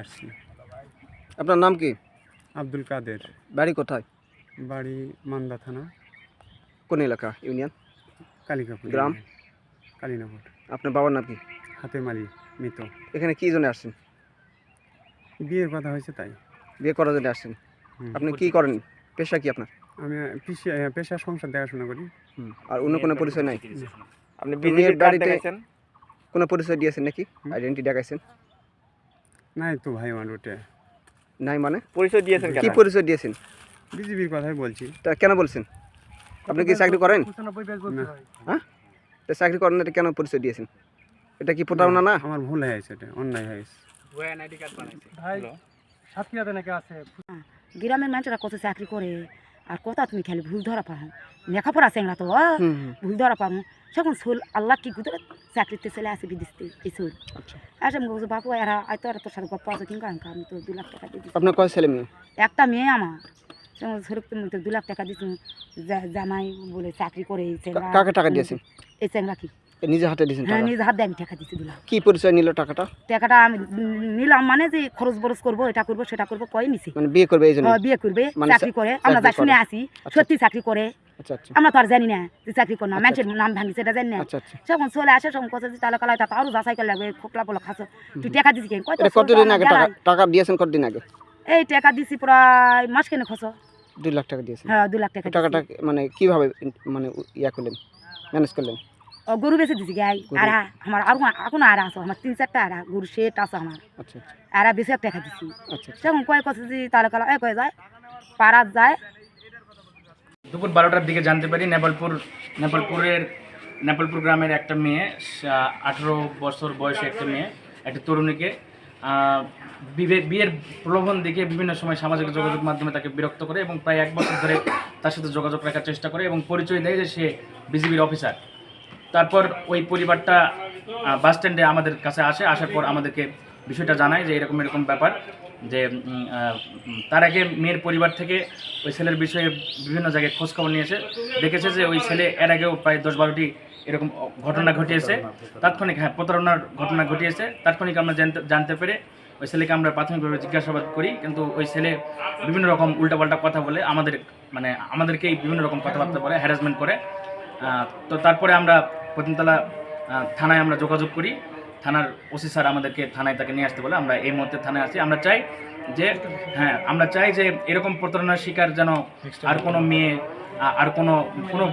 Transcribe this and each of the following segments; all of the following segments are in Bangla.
আসছি। আপনার নাম কি? আব্দুল কাদের। বাড়ি কোথায়? বাড়ি মান্দা থানা, কোন এলাকা? ইউনিয়ন? কালিকাপুর গ্রাম? ইউনিয়ন, কালীনগর। আপনার বাবার নাম কি? হাতেম আলী মৃত। এখানে কি জন্য আসছেন? বিয়ের কথা হয়েছে তাই। বিয়ে করার জন্য আসছেন। হুম। আপনি কি করেন? পেশা কি আপনার? আমি পেশা সংসার দেখাশোনা করি। আর অন্য কোনো পরিচয় নাই? আপনি মেয়ের বিজেপির কার্ড বাড়িতে দেখাইছেন? কোনো পরিচয় দিয়েছেন নাকি? হুম। আইডেন্টি দেখাইছেন? নাই তো ভাই আমার ওটা। নাই মানে? পরিচয় দিয়েছেন কি কেন? পরিচয় দিয়েছেন? বিজেপির কথাই বলছি। তা কেন বলছেন? আপনি কি চাকরি করেন? না, হ্যাঁ? তা চাকরি করেন না, এটা কেন পরিচয় দিয়েছেন? এটা কি প্রতারণা না? আমার ভুল হয়েছে, এটা অন্যায় হয়েছে। গ্রামের মানুষরা কত চাকরি করে আর কথা তুমি খালি ভুল ধরা পাও লেখাপড়া চেংরা তো ভুল ধরা পাবো তখন সোল আল্লাহ ঠিক করে চাকরিতে চলে আসে বিদেশতে এই সোল আচ্ছা। আসে আমি বলছি বাপু এরা হয়তো আর তোর সাথে গপ্প আছে কিংবা আমি তো 2 লাখ টাকা দিয়ে দিচ্ছি। আপনার কয় ছেলে মেয়ে? একটা মেয়ে আমার সরক তুমি তো 2 লাখ টাকা দিচ্ছি জামাই বলে চাকরি করে এই চেংরা। কাকে টাকা দিয়েছেন? এই চেংরা কি নিজে হাতে দিয়েছেন হ্যাঁ টাকা? নিজে হাত দিয়ে আমি টাকা দিচ্ছি 2 লাখ। কি পরিচয় নিল টাকাটা? টাকাটা আমি নিলাম মানে যে খরচ বরচ করবো এটা করবো সেটা করবো কয়ে নিছি। মানে বিয়ে করবে এই জন্য? বিয়ে করবে মানে চাকরি করে আমরা যা শুনে আসি সত্যি চাকরি করে। আচ্ছা আচ্ছা আমরা তো আর জানি না যে চাকরি করে না আচ্ছা, মানুষের নাম ভাঙি সেটা জানি না। আচ্ছা আচ্ছা। যখন চলে আসে তখন কথা তাহলে কালাই তা আরো যাচাই করে লাগবে খোকলা বলে খাচ্ছ তুই টাকা দিছি কেন কত এটা কতদিন আগে টাকা দিয়েছেন? কতদিন আগে? এই টাকা দিছি প্রায় মাস কেন খস। 2 লাখ টাকা দিয়েছেন? হ্যাঁ 2 লাখ টাকা টাকাটা মানে কিভাবে মানে ইয়া করলেন, ম্যানেজ করলেন? গরু বেঁচে দিছি গাই আর আমার আর এখন আর আছে আমার 3-4টা আর গরু সেট আছে আমার। আচ্ছা আচ্ছা আর বেশি টাকা দিছি আচ্ছা আচ্ছা। তখন কয় কথা যে তাহলে কালা কয়ে যায় পাড়াত যায়। দুপুর 12টার দিকে জানতে পারি নেপালপুর গ্রামের একটা মেয়ে 18 বছর বয়সী একটা মেয়ে একটা তরুণীকে বিয়ের প্রলোভন দিকে বিভিন্ন সময় সামাজিক যোগাযোগ মাধ্যমে তাকে বিরক্ত করে এবং প্রায় 1 বছর ধরে তার সাথে যোগাযোগ রাখার চেষ্টা করে এবং পরিচয় দেয় যে সে বিজিবির অফিসার। তারপর ওই পরিবারটা বাস স্ট্যান্ডে আমাদের কাছে আসার পর আমাদেরকে বিষয়টা জানায় যে এরকম ব্যাপার, যে তার আগে মেয়ের পরিবার থেকে ওই ছেলের বিষয়ে বিভিন্ন জায়গায় খোঁজখবর নিয়েছে, দেখেছে যে ওই ছেলে এর আগেও প্রায় 10-12টি এরকম ঘটনা ঘটিয়েছে, তাৎক্ষণিক প্রতারণার ঘটনা ঘটিয়েছে। তাৎক্ষণিক আমরা জানতে পেরে ওই ছেলেকে আমরা প্রাথমিকভাবে জিজ্ঞাসাবাদ করি, কিন্তু ওই ছেলে বিভিন্ন রকম উল্টাপাল্টা কথা বলে আমাদেরকেই বিভিন্ন রকম কথাবার্তা বলে, হ্যারাসমেন্ট করে। তো তারপরে আমরা প্রতিমতলা থানায় আমরা যোগাযোগ করি। থানার ওসি স্যার আমাদেরকে থানায় তাকে নিয়ে আসতে বলে আমরা এই মুহূর্তে থানায় আসি। আমরা চাই যে এরকম প্রতারণার শিকার যেন আর কোনো মেয়ে আর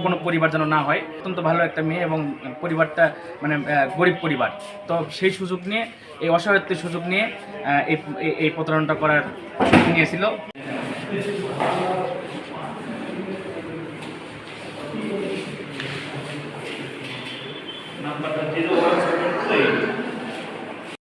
কোনো পরিবার যেন না হয়। অত্যন্ত ভালো একটা মেয়ে এবং পরিবারটা মানে গরিব পরিবার, তো সেই সুযোগ নিয়ে এই অসহায়ত্বের সুযোগ নিয়ে এই প্রতারণাটা করার নিয়েছিল। নাম্বারটা 017